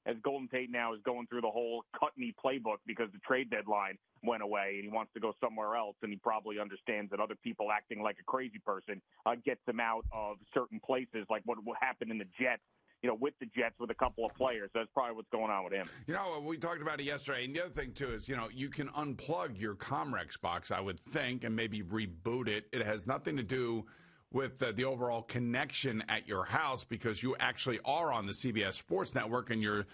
as Golden Tate now is going through the whole cut-me playbook because the trade deadline went away and he wants to go somewhere else, and he probably understands that other people acting like a crazy person gets him out of certain places, like what happened in the Jets, with the Jets with a couple of players. That's probably what's going on with him. We talked about it yesterday, and the other thing, too, is, you can unplug your Comrex box, I would think, and maybe reboot it. It has nothing to do with the overall connection at your house because you actually are on the CBS Sports Network and your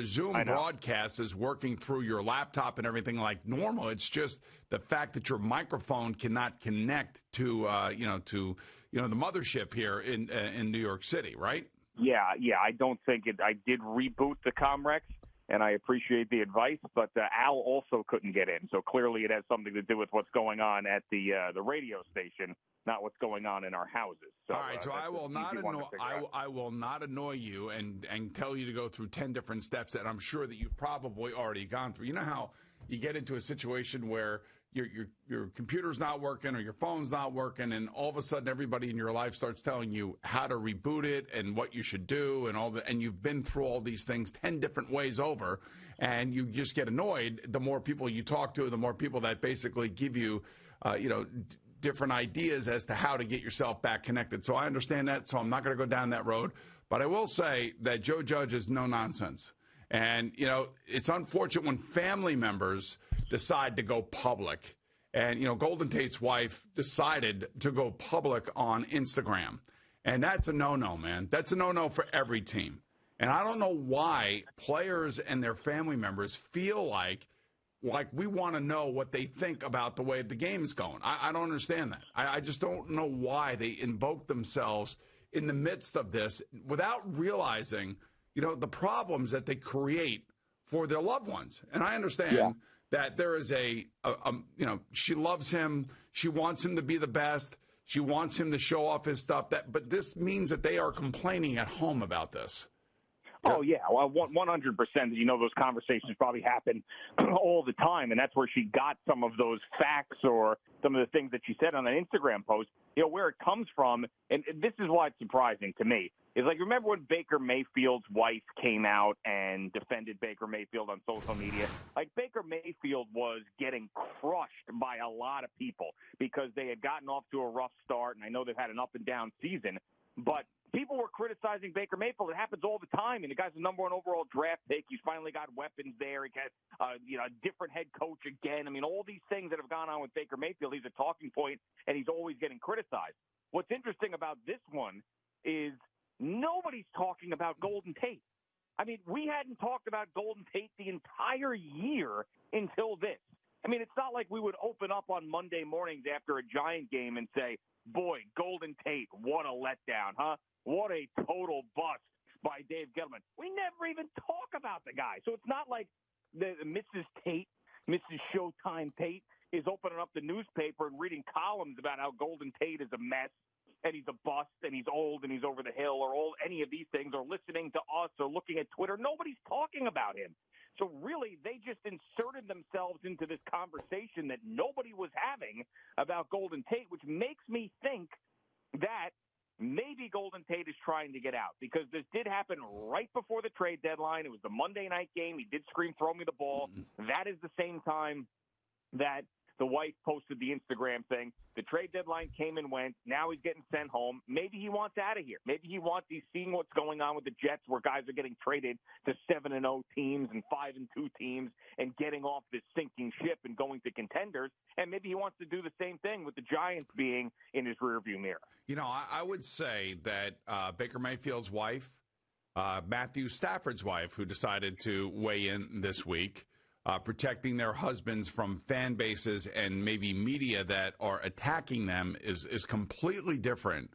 Zoom broadcast is working through your laptop and everything like normal. It's just the fact that your microphone cannot connect to the mothership here in New York City, right? Yeah. I don't think it. I did reboot the Comrex, and I appreciate the advice, but Al also couldn't get in. So clearly it has something to do with what's going on at the radio station, not what's going on in our houses. So, all right, so I will not annoy you and tell you to go through 10 different steps that I'm sure that you've probably already gone through. You know how you get into a situation where your computer's not working or your phone's not working, and all of a sudden everybody in your life starts telling you how to reboot it and what you should do and you've been through all these things 10 different ways over, and you just get annoyed. The more people you talk to, the more people that basically give you, different ideas as to how to get yourself back connected. So I understand that, so I'm not going to go down that road. But I will say that Joe Judge is no nonsense. And, it's unfortunate when family members decide to go public. And, Golden Tate's wife decided to go public on Instagram. And that's a no-no, man. That's a no-no for every team. And I don't know why players and their family members feel like we want to know what they think about the way the game is going. I don't understand that. I just don't know why they invoke themselves in the midst of this without realizing, the problems that they create for their loved ones. And I understand that there is she loves him. She wants him to be the best. She wants him to show off his stuff. But this means that they are complaining at home about this. Oh, yeah. Well, 100%. Those conversations probably happen all the time, and that's where she got some of those facts or some of the things that she said on an Instagram post, where it comes from. And this is why it's surprising to me. Is remember when Baker Mayfield's wife came out and defended Baker Mayfield on social media? Baker Mayfield was getting crushed by a lot of people because they had gotten off to a rough start, and I know they've had an up and down season, but people were criticizing Baker Mayfield. It happens all the time, and the guy's the number one overall draft pick. He's finally got weapons there. He got a different head coach again. I mean, all these things that have gone on with Baker Mayfield, he's a talking point, and he's always getting criticized. What's interesting about this one is nobody's talking about Golden Tate. I mean, we hadn't talked about Golden Tate the entire year until this. I mean, it's not like we would open up on Monday mornings after a Giant game and say, boy, Golden Tate, what a letdown, huh? What a total bust by Dave Gettleman. We never even talk about the guy. So it's not like the Mrs. Tate, Mrs. Showtime Tate, is opening up the newspaper and reading columns about how Golden Tate is a mess and he's a bust and he's old and he's over the hill or any of these things, or listening to us or looking at Twitter. Nobody's talking about him. So really, they just inserted themselves into this conversation that nobody was having about Golden Tate, which makes me think that maybe Golden Tate is trying to get out, because this did happen right before the trade deadline. It was the Monday night game. He did scream, throw me the ball. That is the same time that the wife posted the Instagram thing. The trade deadline came and went. Now he's getting sent home. Maybe he wants out of here. Maybe he's seeing what's going on with the Jets, where guys are getting traded to 7-0 teams and 5-2 teams and getting off this sinking ship and going to contenders. And maybe he wants to do the same thing with the Giants being in his rearview mirror. I would say that Baker Mayfield's wife, Matthew Stafford's wife, who decided to weigh in this week, protecting their husbands from fan bases and maybe media that are attacking them is completely different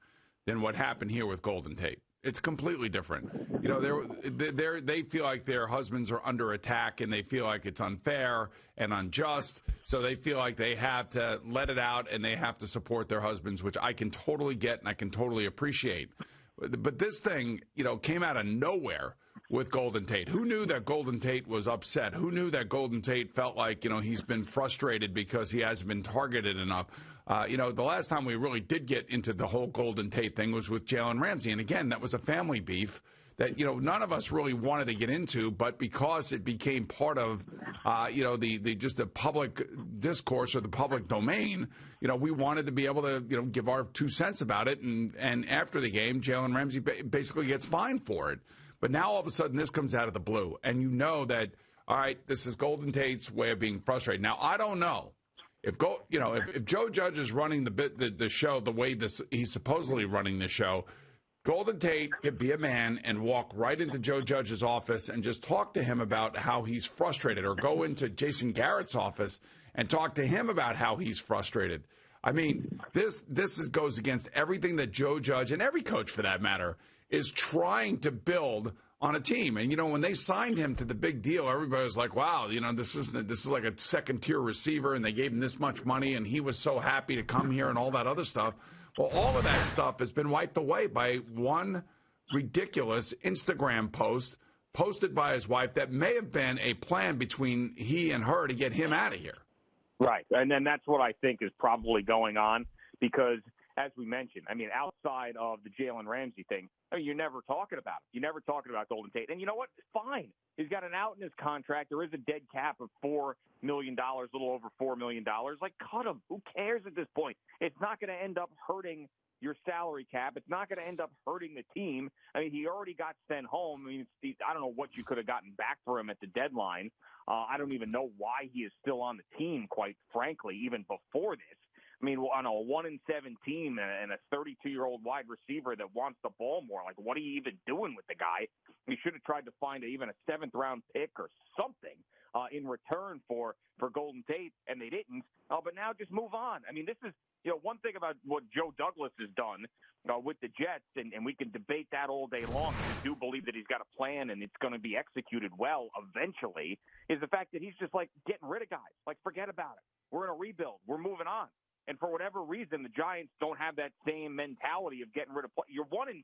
than what happened here with Golden Tate. It's completely different. They feel like their husbands are under attack, and they feel like it's unfair and unjust. So they feel like they have to let it out, and they have to support their husbands, which I can totally get and I can totally appreciate. But this thing, came out of nowhere with Golden Tate. Who knew that Golden Tate was upset? Who knew that Golden Tate felt like, he's been frustrated because he hasn't been targeted enough? The last time we really did get into the whole Golden Tate thing was with Jalen Ramsey. And again, that was a family beef that, none of us really wanted to get into, but because it became part of, the public discourse or the public domain, we wanted to be able to, give our 2 cents about it. And after the game, Jalen Ramsey basically gets fined for it. But now all of a sudden this comes out of the blue, and that, all right, this is Golden Tate's way of being frustrated. Now, I don't know if Joe Judge is running the show the way he's supposedly running the show. Golden Tate could be a man and walk right into Joe Judge's office and just talk to him about how he's frustrated, or go into Jason Garrett's office and talk to him about how he's frustrated. I mean, this goes against everything that Joe Judge, and every coach for that matter, is trying to build on a team. And, when they signed him to the big deal, everybody was like, wow, this is like a second-tier receiver, and they gave him this much money, and he was so happy to come here and all that other stuff. Well, all of that stuff has been wiped away by one ridiculous Instagram post posted by his wife that may have been a plan between he and her to get him out of here. Right. And then that's what I think is probably going on, because, as we mentioned, outside of the Jalen Ramsey thing, you're never talking about it. You're never talking about Golden Tate. And you know what? Fine. He's got an out in his contract. There is a dead cap of $4 million, a little over $4 million. Like, cut him. Who cares at this point? It's not going to end up hurting your salary cap. It's not going to end up hurting the team. He already got sent home. I don't know what you could have gotten back for him at the deadline. I don't even know why he is still on the team, quite frankly, even before this. On a 1-7 team and a 32-year-old wide receiver that wants the ball more, like, what are you even doing with the guy? You should have tried to find even a 7th-round pick or something in return for Golden Tate, and they didn't. But now just move on. This is one thing about what Joe Douglas has done with the Jets, and we can debate that all day long. I do believe that he's got a plan and it's going to be executed well eventually, is the fact that he's just, like, getting rid of guys. Like, forget about it. We're in a rebuild. We're moving on. And for whatever reason, the Giants don't have that same mentality of getting rid of – you're 1-7.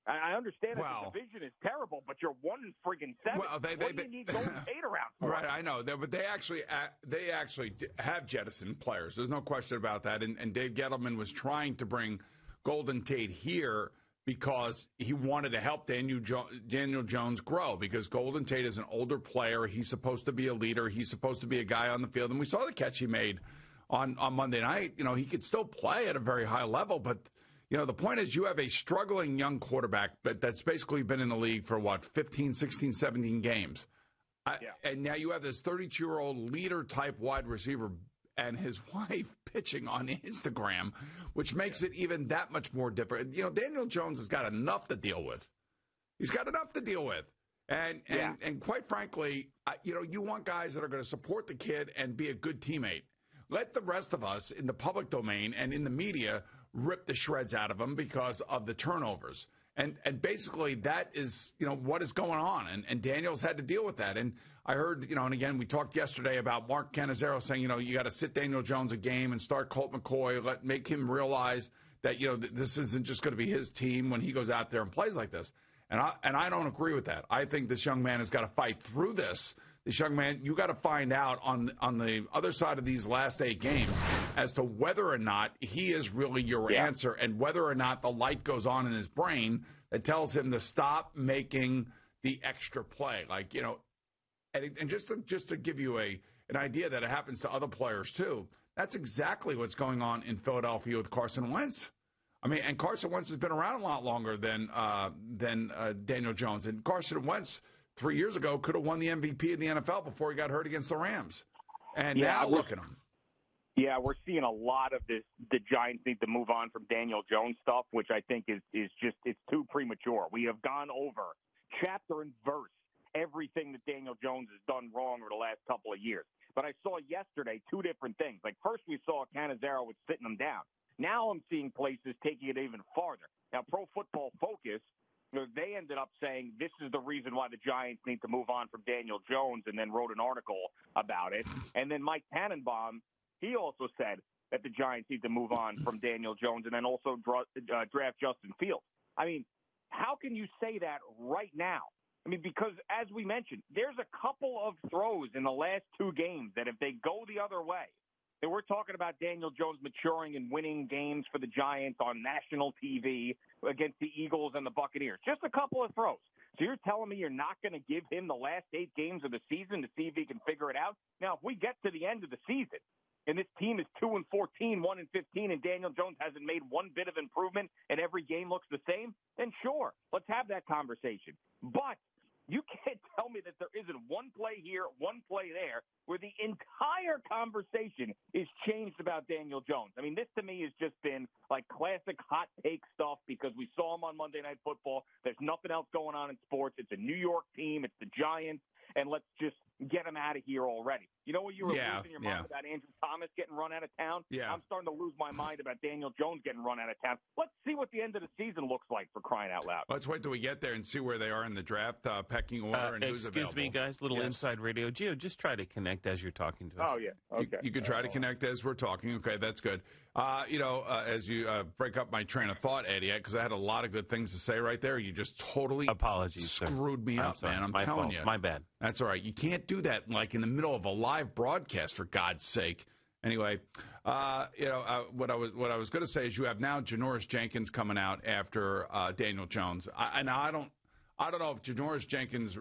I understand that the division is terrible, but you're 1-7. Well, what do you need Golden Tate around for? Right, I know. But they actually have jettisoned players. There's no question about that. And Dave Gettleman was trying to bring Golden Tate here because he wanted to help Daniel Jones grow, because Golden Tate is an older player. He's supposed to be a leader. He's supposed to be a guy on the field. And we saw the catch he made on Monday night. He could still play at a very high level, but the point is you have a struggling young quarterback, but that's basically been in the league for 15, 16, 17 games. And now you have this 32-year-old leader type wide receiver and his wife pitching on Instagram, which makes it even that much more different. Daniel Jones has got enough to deal with. He's got enough to deal with. And quite frankly, you want guys that are going to support the kid and be a good teammate. Let the rest of us in the public domain and in the media rip the shreds out of him because of the turnovers. And basically that is, what is going on. And Daniel's had to deal with that. And I heard, and again, we talked yesterday about Mark Cannizzaro saying, you got to sit Daniel Jones a game and start Colt McCoy, make him realize that, this isn't just going to be his team when he goes out there and plays like this. And I don't agree with that. I think this young man has got to fight through this. This young man, you got to find out on the other side of these last 8 games as to whether or not he is really your answer, and whether or not the light goes on in his brain that tells him to stop making the extra play. Like, and just to give you an idea that it happens to other players too, that's exactly what's going on in Philadelphia with Carson Wentz. And Carson Wentz has been around a lot longer than Daniel Jones. And Carson Wentz 3 years ago could have won the MVP in the NFL before he got hurt against the Rams. And now look at him. Yeah, we're seeing a lot of this. The Giants need to move on from Daniel Jones stuff, which I think is just, it's too premature. We have gone over chapter and verse everything that Daniel Jones has done wrong over the last couple of years. But I saw yesterday 2 different things. Like, first we saw Cannizzaro was sitting him down. Now I'm seeing places taking it even farther. Now, Pro Football Focus, they ended up saying this is the reason why the Giants need to move on from Daniel Jones, and then wrote an article about it. And then Mike Tannenbaum, he also said that the Giants need to move on from Daniel Jones and then also draft Justin Fields. How can you say that right now? Because as we mentioned, there's a couple of throws in the last 2 games that if they go the other way, And we're talking about Daniel Jones maturing and winning games for the Giants on national TV against the Eagles and the Buccaneers. Just a couple of throws. So you're telling me you're not going to give him the last 8 games of the season to see if he can figure it out? Now, if we get to the end of the season and this team is 2-14, 1-15, and Daniel Jones hasn't made one bit of improvement and every game looks the same, then sure, let's have that conversation. But you can't tell me that there isn't one play here, one play there, where the entire conversation is changed about Daniel Jones. I mean, this to me has just been like classic hot take stuff because we saw him on Monday Night Football. There's nothing else going on in sports. It's a New York team. It's the Giants. And let's just get him out of here already. You know what you were losing your mind about Andrew Thomas getting run out of town? Yeah. I'm starting to lose my mind about Daniel Jones getting run out of town. Let's see what the end of the season looks like, for crying out loud. Let's wait till we get there and see where they are in the draft pecking order and who's available. Excuse me, guys. Little inside radio. Gio, just try to connect as you're talking to us. Oh, yeah. Okay. You could try to connect as we're talking. Okay, that's good. As you break up my train of thought, Eddie, because I had a lot of good things to say right there. You just totally screwed me up, man. I'm telling you. My bad. That's all right. You can't do that like in the middle of a live broadcast, for God's sake. Anyway, what I was going to say is you have now Janoris Jenkins coming out after Daniel Jones. I don't know if Janoris Jenkins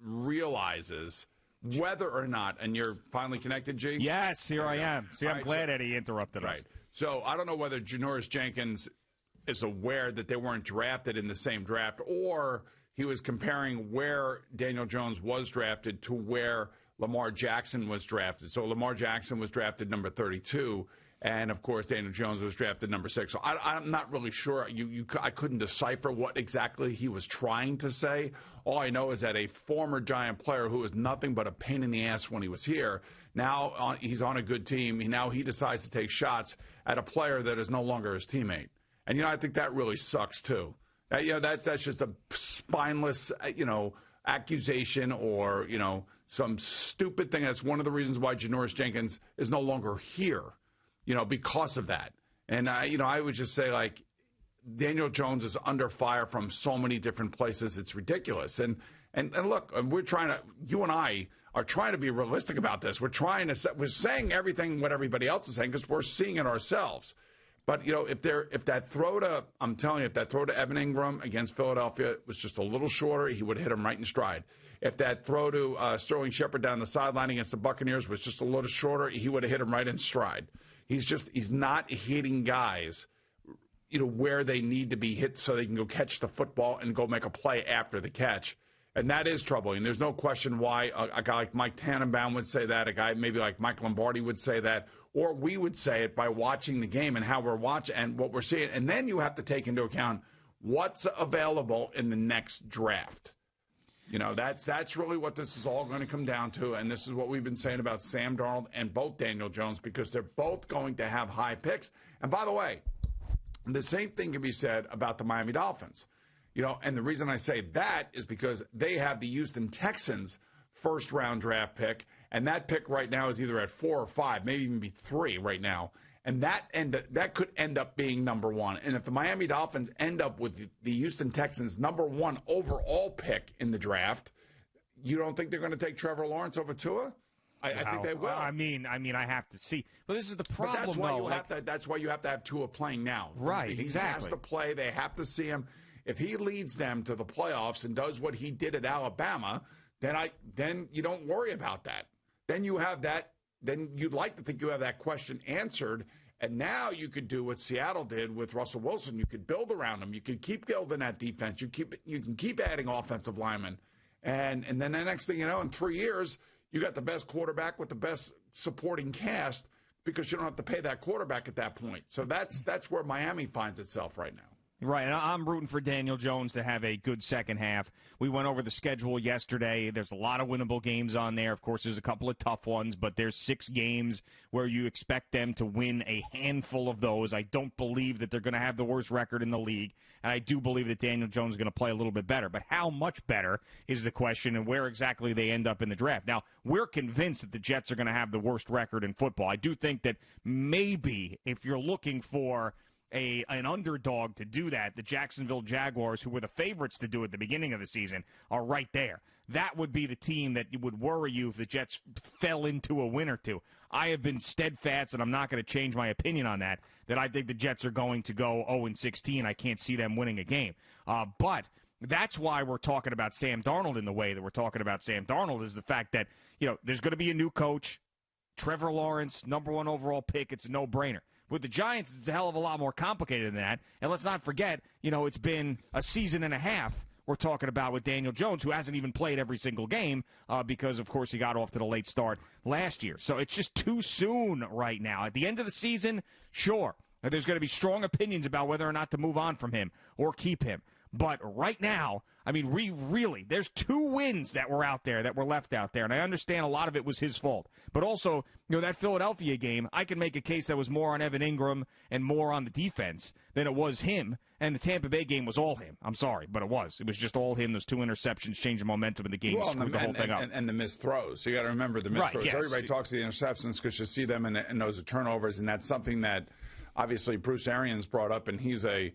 realizes whether or not, and you're finally connected, G? Yes, here I am. See, I'm glad Eddie interrupted us. Right. So I don't know whether Janoris Jenkins is aware that they weren't drafted in the same draft, or he was comparing where Daniel Jones was drafted to where Lamar Jackson was drafted. So Lamar Jackson was drafted number 32, and, of course, Daniel Jones was drafted number 6. So I'm not really sure. I couldn't decipher what exactly he was trying to say. All I know is that a former Giant player who was nothing but a pain in the ass when he was here, now he's on a good team. Now he decides to take shots at a player that is no longer his teammate. And, I think that really sucks, too. That's just a spineless, accusation or, some stupid thing. That's one of the reasons why Janoris Jenkins is no longer here, because of that. And, I would just say, like, Daniel Jones is under fire from so many different places. It's ridiculous. And look, you and I are trying to be realistic about this. We're saying everything what everybody else is saying because we're seeing it ourselves. But, if that throw to Evan Ingram against Philadelphia was just a little shorter, he would have hit him right in stride. If that throw to Sterling Shepard down the sideline against the Buccaneers was just a little shorter, he would have hit him right in stride. He's not hitting guys, where they need to be hit so they can go catch the football and go make a play after the catch. And that is troubling. There's no question why a guy like Mike Tannenbaum would say that, a guy maybe like Mike Lombardi would say that, or we would say it by watching the game and how we're watching and what we're seeing. And then you have to take into account what's available in the next draft. That's really what this is all going to come down to, and this is what we've been saying about Sam Darnold and both Daniel Jones, because they're both going to have high picks. And by the way, the same thing can be said about the Miami Dolphins. And the reason I say that is because they have the Houston Texans first-round draft pick, and that pick right now is either at 4 or 5, maybe even be 3 right now. And that could end up being number 1. And if the Miami Dolphins end up with the Houston Texans' number 1 overall pick in the draft, you don't think they're going to take Trevor Lawrence over Tua? I think they will. I mean, I have to see. But this is the problem, that's why you have to have Tua playing now. Right, he exactly. has to play. They have to see him. If he leads them to the playoffs and does what he did at Alabama, then you don't worry about that. Then you have that. Then you'd like to think you have that question answered, and now you could do what Seattle did with Russell Wilson. You could build around him. You could keep building that defense. You can keep adding offensive linemen, and then the next thing you know, in 3 years, you got the best quarterback with the best supporting cast because you don't have to pay that quarterback at that point. So that's where Miami finds itself right now. Right, and I'm rooting for Daniel Jones to have a good second half. We went over the schedule yesterday. There's a lot of winnable games on there. Of course, there's a couple of tough ones, but there's 6 games where you expect them to win a handful of those. I don't believe that they're going to have the worst record in the league, and I do believe that Daniel Jones is going to play a little bit better. But how much better is the question, and where exactly they end up in the draft. Now, we're convinced that the Jets are going to have the worst record in football. I do think that maybe if you're looking for an underdog to do that. The Jacksonville Jaguars, who were the favorites to do it at the beginning of the season, are right there. That would be the team that would worry you if the Jets fell into a win or two. I have been steadfast, and I'm not going to change my opinion on that I think the Jets are going to go 0-16. I can't see them winning a game. But that's why we're talking about Sam Darnold in the way that we're talking about Sam Darnold, is the fact that, there's going to be a new coach. Trevor Lawrence, #1 overall pick, it's a no-brainer. With the Giants, it's a hell of a lot more complicated than that. And let's not forget, it's been a season and a half we're talking about with Daniel Jones, who hasn't even played every single game because, of course, he got off to the late start last year. So it's just too soon right now. At the end of the season, sure, there's going to be strong opinions about whether or not to move on from him or keep him. But right now, I mean, there's 2 wins that were left out there, and I understand a lot of it was his fault. But also, that Philadelphia game, I can make a case that was more on Evan Ingram and more on the defense than it was him. And the Tampa Bay game was all him. I'm sorry, but it was. It was just all him. Those 2 interceptions changed the momentum of the game, screwed the whole thing up. And the missed throws. So you got to remember the missed throws. Yes. Everybody talks to the interceptions because you see them and those turnovers, and that's something that obviously Bruce Arians brought up, and he has a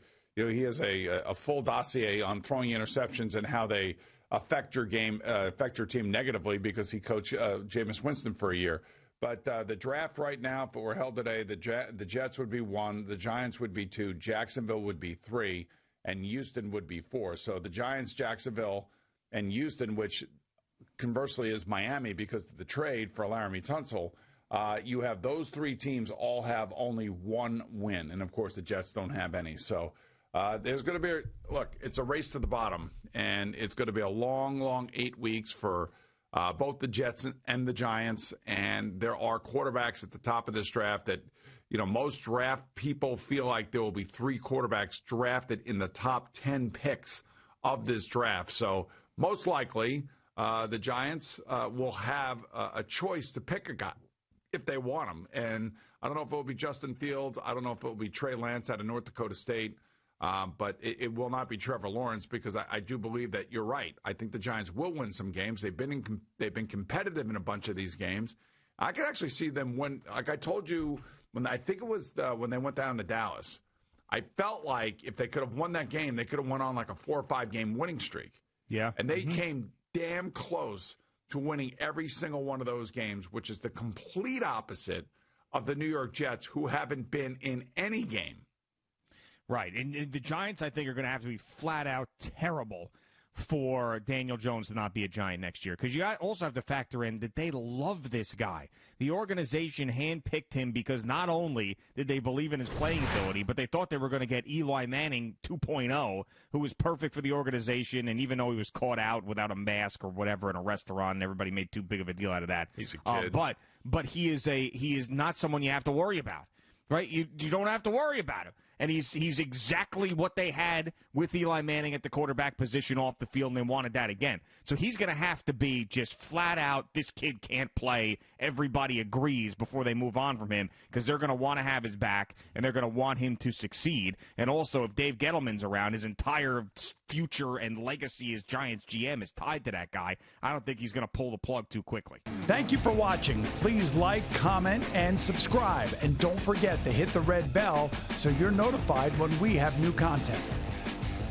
full dossier on throwing interceptions and how they affect your game, affect your team negatively, because he coached Jameis Winston for a year. But the draft right now, if it were held today, the Jets would be 1, the Giants would be 2, Jacksonville would be 3, and Houston would be 4. So the Giants, Jacksonville, and Houston, which conversely is Miami because of the trade for Laramie Tunsil, you have those 3 teams all have only 1 win. And, of course, the Jets don't have any. So there's going to be it's a race to the bottom, and it's going to be a long, long 8 weeks for both the Jets and the Giants. And there are quarterbacks at the top of this draft that, most draft people feel like there will be 3 quarterbacks drafted in the top 10 picks of this draft. So most likely the Giants will have a choice to pick a guy if they want him. And I don't know if it will be Justin Fields. I don't know if it will be Trey Lance out of North Dakota State. But it will not be Trevor Lawrence, because I do believe that you're right. I think the Giants will win some games. They've been competitive in a bunch of these games. I could actually see them win. Like I told you, when they went down to Dallas, I felt like if they could have won that game, they could have went on like a 4 or 5 game winning streak. Yeah, and they came damn close to winning every single one of those games, which is the complete opposite of the New York Jets, who haven't been in any game. Right, and the Giants, I think, are going to have to be flat-out terrible for Daniel Jones to not be a Giant next year, because you also have to factor in that they love this guy. The organization handpicked him because not only did they believe in his playing ability, but they thought they were going to get Eli Manning 2.0, who was perfect for the organization, and even though he was caught out without a mask or whatever in a restaurant, and everybody made too big of a deal out of that. He's a kid. But he is not someone you have to worry about, right? You don't have to worry about him. And he's exactly what they had with Eli Manning at the quarterback position off the field, and they wanted that again. So he's going to have to be just flat out, this kid can't play, everybody agrees before they move on from him, because they're going to want to have his back, and they're going to want him to succeed. And also, if Dave Gettleman's around, his entire future and legacy as Giants GM is tied to that guy. I don't think he's going to pull the plug too quickly. Thank you for watching. Please like, comment, and subscribe. And don't forget to hit the red bell so you're notified when we have new content.